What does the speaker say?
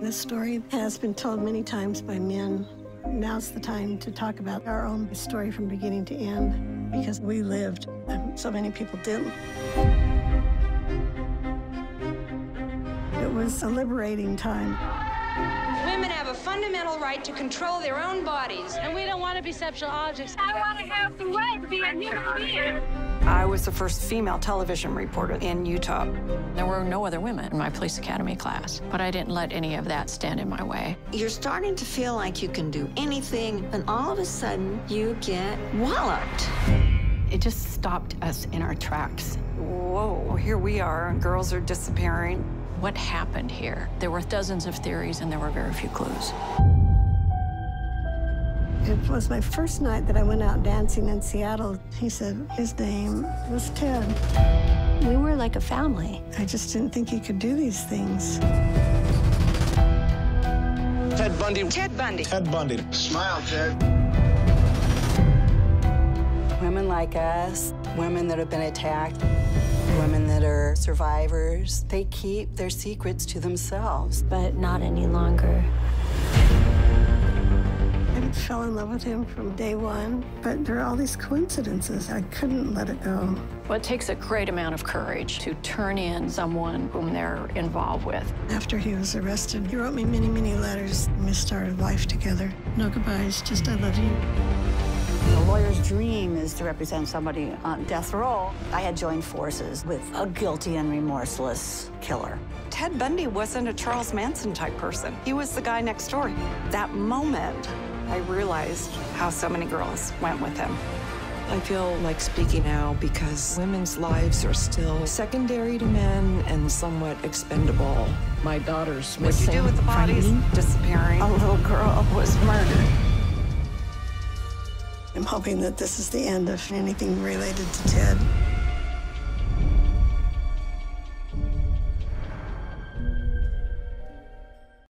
This story has been told many times by men. Now's the time to talk about our own story from beginning to end, because we lived and so many people didn't. It was a liberating time. Women have a fundamental right to control their own bodies. And we don't want to be sexual objects. I want to have the right to be a human being. I was the first female television reporter in Utah. There were no other women in my police academy class, but I didn't let any of that stand in my way. You're starting to feel like you can do anything, and all of a sudden, you get walloped. It just stopped us in our tracks. Whoa, here we are, and girls are disappearing. What happened here? There were dozens of theories, and there were very few clues. It was my first night that I went out dancing in Seattle. He said his name was Ted. We were like a family. I just didn't think he could do these things. Ted Bundy. Ted Bundy. Ted Bundy. Smile, Ted. Women like us, women that have been attacked, women that are survivors, they keep their secrets to themselves. But not any longer. I fell in love with him from day one, but there are all these coincidences. I couldn't let it go. Well, it takes a great amount of courage to turn in someone whom they're involved with. After he was arrested, he wrote me many, many letters. We started life together. No goodbyes, just I love you. A lawyer's dream is to represent somebody on death row. I had joined forces with a guilty and remorseless killer. Ted Bundy wasn't a Charles Manson type person. He was the guy next door. That moment, I realized how so many girls went with him. I feel like speaking out because women's lives are still secondary to men and somewhat expendable. My daughter's missing. What you do with the bodies disappearing? A little girl was murdered. I'm hoping that this is the end of anything related to Ted.